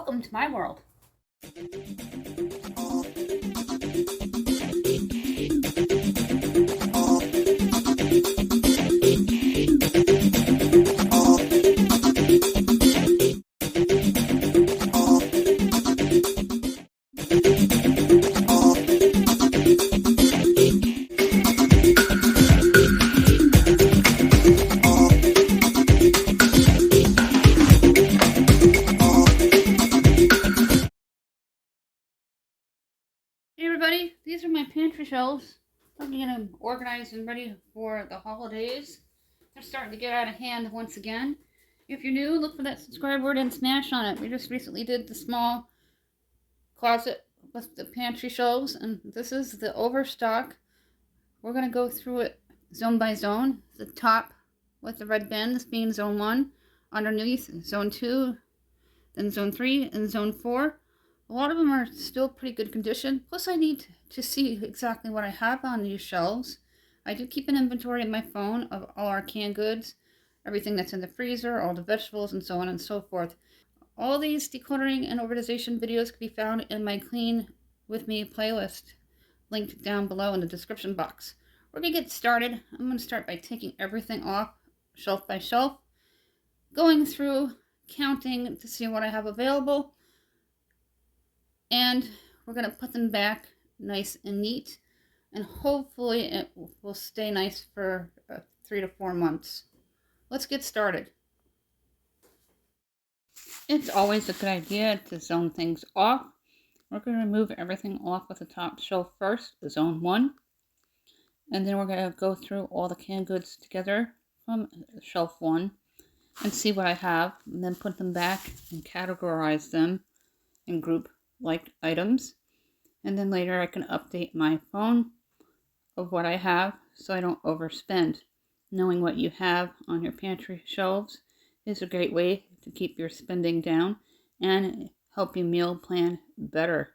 Welcome to my world. Hey everybody, these are my pantry shelves. I'm getting them organized and ready for the holidays. They're starting to get out of hand once again. If you're new, look for that subscribe word and smash on it. We just recently did the small closet with the pantry shelves, and this is the overstock. We're going to go through it zone by zone. The top with the red bins being zone 1, underneath zone 2, then zone 3, and zone 4. A lot of them are still pretty good condition. Plus I need to see exactly what I have on these shelves. I do keep an inventory in my phone of all our canned goods, everything that's in the freezer, all the vegetables, and so on and so forth. All these decluttering and organization videos can be found in my Clean With Me playlist, linked down below in the description box. We're going to get started. I'm going to start by taking everything off shelf by shelf, going through, counting to see what I have available, and we're going to put them back nice and neat, and hopefully it will stay nice for 3 to 4 months. Let's get started. It's always a good idea to zone things off. We're going to remove everything off of the top shelf first, zone 1, and then we're going to go through all the canned goods together from shelf 1 and see what I have, and then put them back and categorize them in group like items. And then later I can update my phone of what I have so I don't overspend. Knowing what you have on your pantry shelves is a great way to keep your spending down and help you meal plan better.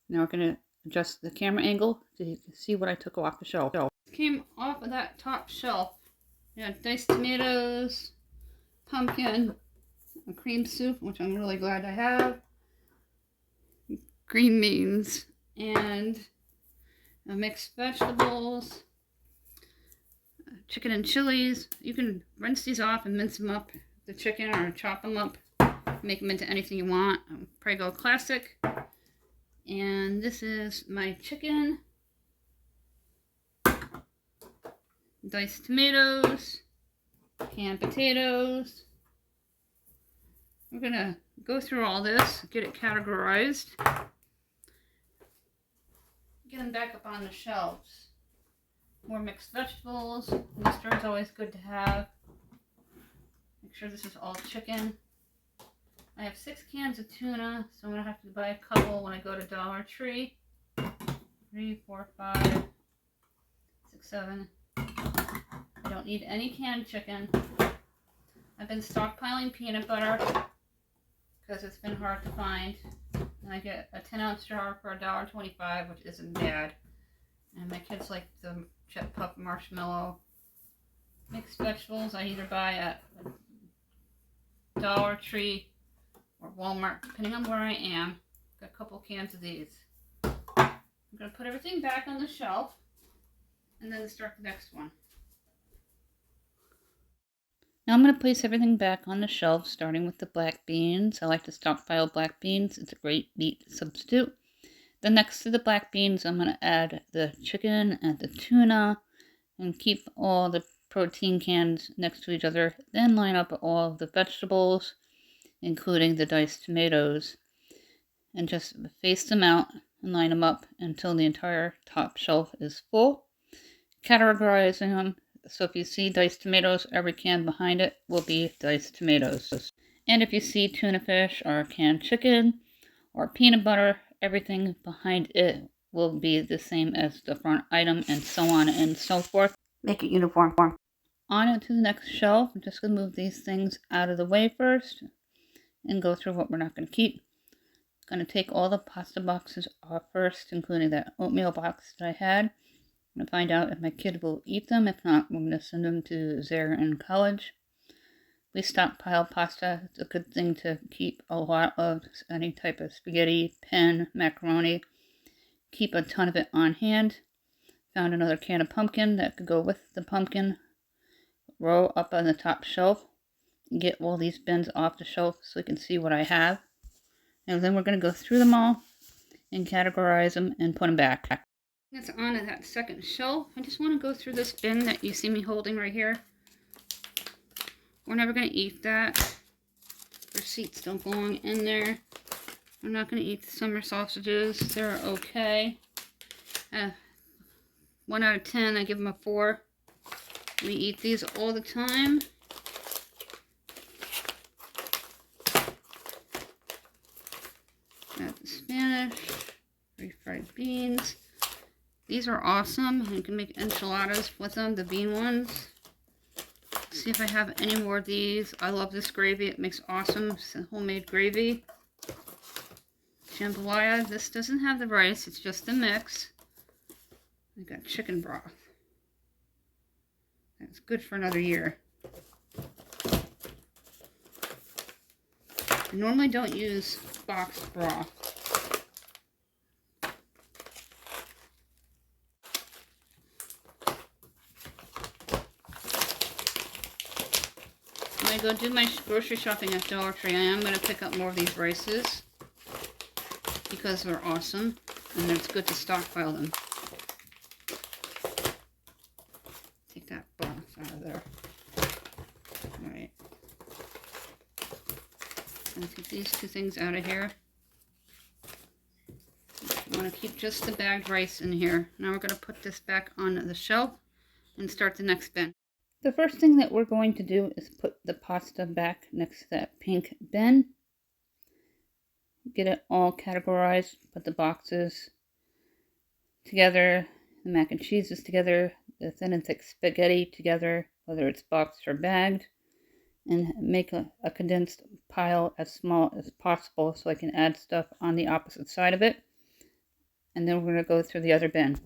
Now we're going to adjust the camera angle to see what I took off the shelf. Came off of that top shelf. Yeah, diced tomatoes, pumpkin, a cream soup, which I'm really glad I have, green beans, and mixed vegetables, chicken and chilies. You can rinse these off and mince them up, the chicken, or chop them up, make them into anything you want. Prego Classic. And this is my chicken, diced tomatoes, canned potatoes. We're gonna go through all this, get it categorized, get them back up on the shelves. More mixed vegetables. Mustard is always good to have. Make sure this is all chicken. I have 6 cans of tuna, so I'm going to have to buy a couple when I go to Dollar Tree. 3, 4, 5, 6, 7. I don't need any canned chicken. I've been stockpiling peanut butter because it's been hard to find. And I get a 10-ounce jar for $1.25, which isn't bad. And my kids like the Jet Puff marshmallow. Mixed vegetables I either buy at Dollar Tree or Walmart, depending on where I am. Got a couple cans of these. I'm going to put everything back on the shelf and then start the next one. Now I'm going to place everything back on the shelf, starting with the black beans. I like to stockpile black beans. It's a great meat substitute. Then next to the black beans, I'm going to add the chicken and the tuna and keep all the protein cans next to each other. Then line up all of the vegetables, including the diced tomatoes, and just face them out and line them up until the entire top shelf is full. Categorizing them, so if you see diced tomatoes, every can behind it will be diced tomatoes. And if you see tuna fish or canned chicken or peanut butter, everything behind it will be the same as the front item, and so on and so forth. Make it uniform. On to the next shelf. I'm just going to move these things out of the way first and go through what we're not going to keep. I'm going to take all the pasta boxes off first, including that oatmeal box that I had. I'm going to find out if my kid will eat them. If not, I'm going to send them to Zare in college. we stockpile pasta. It's a good thing to keep a lot of any type of spaghetti, pen, macaroni. Keep a ton of it on hand. Found another can of pumpkin that could go with the pumpkin. Row up on the top shelf. Get all these bins off the shelf so you can see what I have. And then we're going to go through them all and categorize them and put them back. It's on that second shelf. I just want to go through this bin that you see me holding right here. We're never going to eat that. Receipts don't belong in there. I'm not going to eat the summer sausages. They're okay. 1 out of 10, I give them a 4. We eat these all the time. Got the Spanish, refried beans. These are awesome. You can make enchiladas with them, the bean ones. See if I have any more of these. I love this gravy. It makes awesome homemade gravy. Jambalaya. This doesn't have the rice. It's just a mix. I got chicken broth. That's good for another year. I normally don't use boxed broth. When I go do my grocery shopping at Dollar Tree, I am going to pick up more of these rices because they're awesome and it's good to stockpile them. Take that broth out of there. Alright. I'm going to take these two things out of here. I want to keep just the bagged rice in here. Now we're going to put this back on the shelf and start the next bin. The first thing that we're going to do is put the pasta back next to that pink bin. Get it all categorized, put the boxes together, the mac and cheese is together, the thin and thick spaghetti together, whether it's boxed or bagged, and make a condensed pile as small as possible so I can add stuff on the opposite side of it. And then we're going to go through the other bin.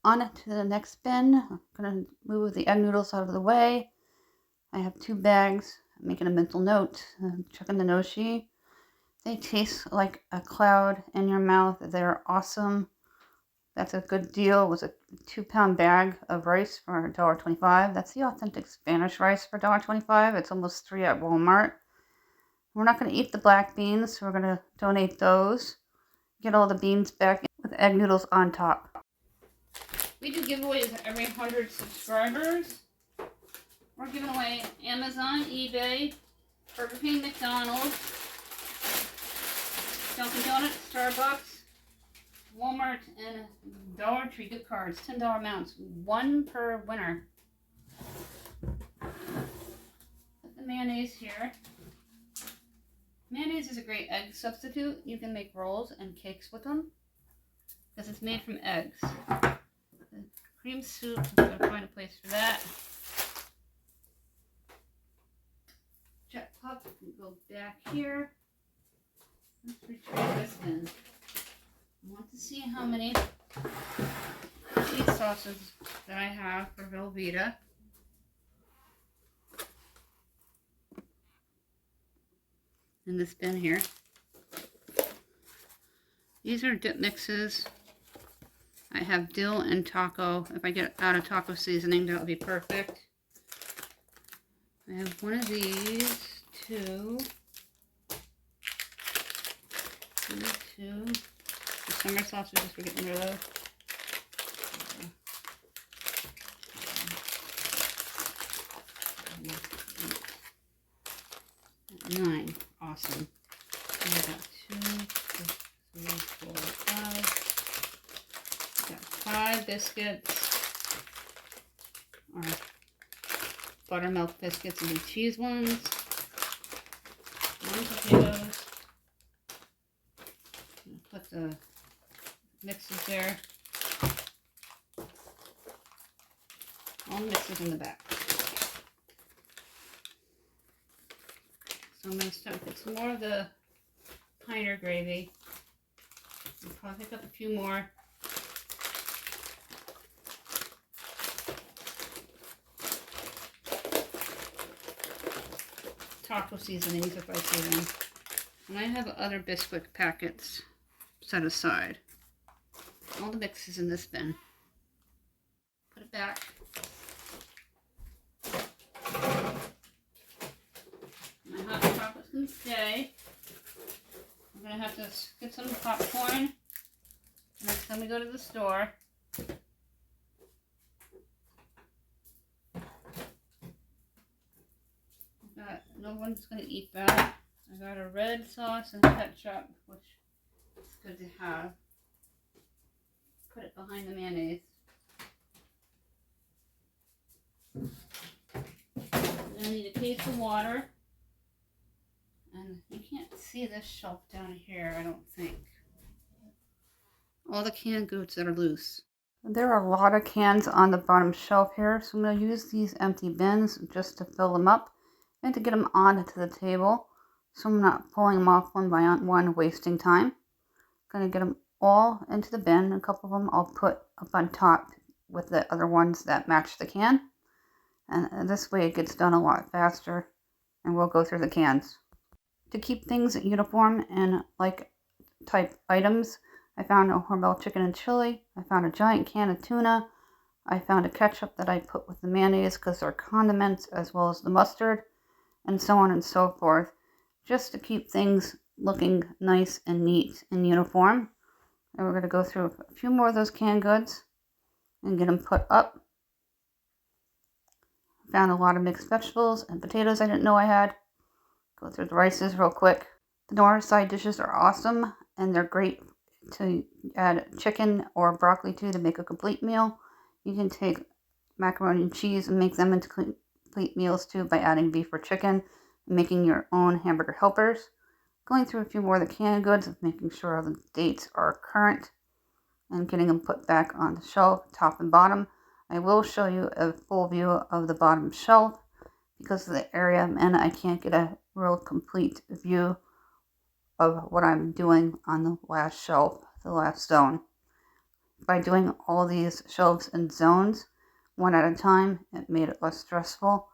On to the next bin. I'm going to move the egg noodles out of the way. I have 2 bags. I'm making a mental note. Checking the noshi. They taste like a cloud in your mouth. They're awesome. That's a good deal. It was a 2-pound bag of rice for $1.25. That's the authentic Spanish rice for $1.25. It's almost 3 at Walmart. We're not going to eat the black beans, so we're going to donate those. Get all the beans back with egg noodles on top. We do giveaways every 100 subscribers. We're giving away Amazon, eBay, Burger King, McDonald's, Dunkin' Donuts, Starbucks, Walmart, and Dollar Tree gift cards. $10 amounts. 1 per winner. Put the mayonnaise here. Mayonnaise is a great egg substitute. You can make rolls and cakes with them because it's made from eggs. The cream soup, I'm going to find a place for that. Jet pup can go back here. Let's retrieve this bin. I want to see how many cheese sauces that I have for Velveeta. In this bin here. These are dip mixes. I have dill and taco. If I get out of taco seasoning, that would be perfect. I have one of these, 2. The summer sausages, we're getting rid of. 9. Awesome. I got 2, 3, 4, 5. Got 5 biscuits. Or buttermilk biscuits and the cheese ones. 1 potatoes. Put the mixes there. All the mixes in the back. So I'm going to start with some more of the piner gravy. I'll probably pick up a few more. taco seasonings if I see them. And I have other Bisquick packets set aside. All the mixes in this bin. Put it back. My hot chocolate's gonna stay. I'm gonna have to get some popcorn next time we go to the store. No one's gonna eat that. I got a red sauce and ketchup, which is good to have. Put it behind the mayonnaise. I need a case of water. And you can't see this shelf down here, I don't think. All the canned goods that are loose. There are a lot of cans on the bottom shelf here, so I'm going to use these empty bins just to fill them up and to get them onto the table, so I'm not pulling them off one by one, wasting time. I'm going to get them all into the bin. A couple of them I'll put up on top with the other ones that match the can. And this way it gets done a lot faster, and we'll go through the cans. To keep things uniform and like type items, I found a Hormel chicken and chili. I found a giant can of tuna. I found a ketchup that I put with the mayonnaise because they're condiments, as well as the mustard, and so on and so forth, just to keep things looking nice and neat and uniform. And we're going to go through a few more of those canned goods and get them put up. Found a lot of mixed vegetables and potatoes I didn't know I had. Go through the rices real quick. The Norris side dishes are awesome, and they're great to add chicken or broccoli to make a complete meal. You can take macaroni and cheese and make them into complete meals too by adding beef or chicken and making your own hamburger helpers. Going through a few more of the canned goods, making sure all the dates are current and getting them put back on the shelf, top and bottom. I will show you a full view of the bottom shelf. Because of the area I'm in, I can't get a real complete view of what I'm doing on the last shelf, the last zone. By doing all these shelves in zones, one at a time, it made it less stressful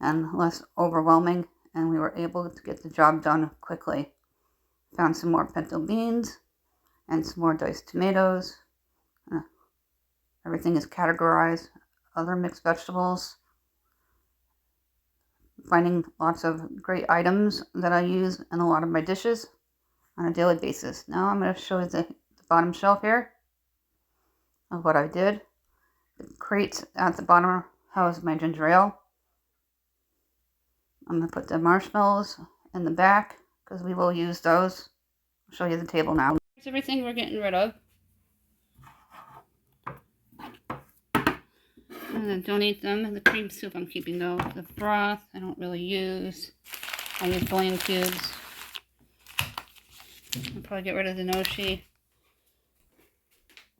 and less overwhelming, and we were able to get the job done quickly. Found some more pinto beans and some more diced tomatoes. Everything is categorized. Other mixed vegetables. Finding lots of great items that I use in a lot of my dishes on a daily basis. Now I'm going to show you the bottom shelf here of what I did. The crates at the bottom house my ginger ale. I'm going to put the marshmallows in the back because we will use those. I'll show you the table now. Here's everything we're getting rid of. I'm going to donate them. And the cream soup I'm keeping though. The broth I don't really use. I use bouillon cubes. I'll probably get rid of the noshi.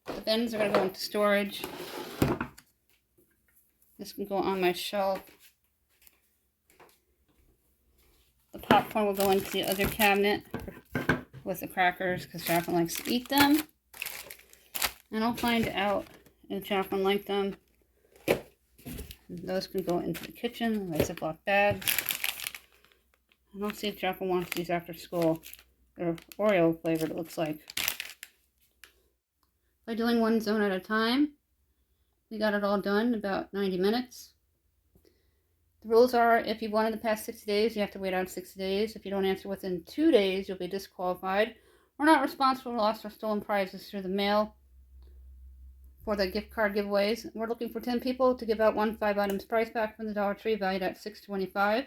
The bins are going to go into storage. This can go on my shelf. The popcorn will go into the other cabinet with the crackers because Jacqueline likes to eat them. And I'll find out if Jacqueline likes them. Those can go into the kitchen, like Ziploc bags. And I'll see if Jacqueline wants these after school. They're Oreo flavored, it looks like. By doing one zone at a time, we got it all done in about 90 minutes. The rules are, if you wanted to pass 60 days, you have to wait out 60 days. If you don't answer within 2 days, you'll be disqualified. We're not responsible for lost or stolen prizes through the mail. For the gift card giveaways, we're looking for 10 people to give out 1 5 items price pack from the Dollar Tree valued at $6.25.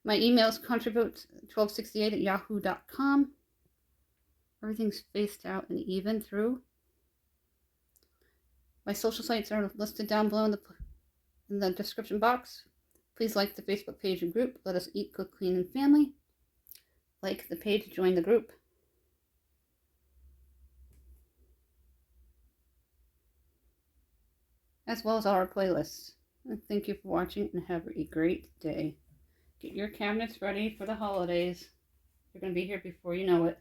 My email is contribute1268@yahoo.com. Everything's spaced out and even through. My social sites are listed down below in the description box. Please like the Facebook page and group. Let us eat, cook, clean, and family. Like the page, join the group. As well as all our playlists. And thank you for watching and have a great day. Get your cabinets ready for the holidays. They're going to be here before you know it.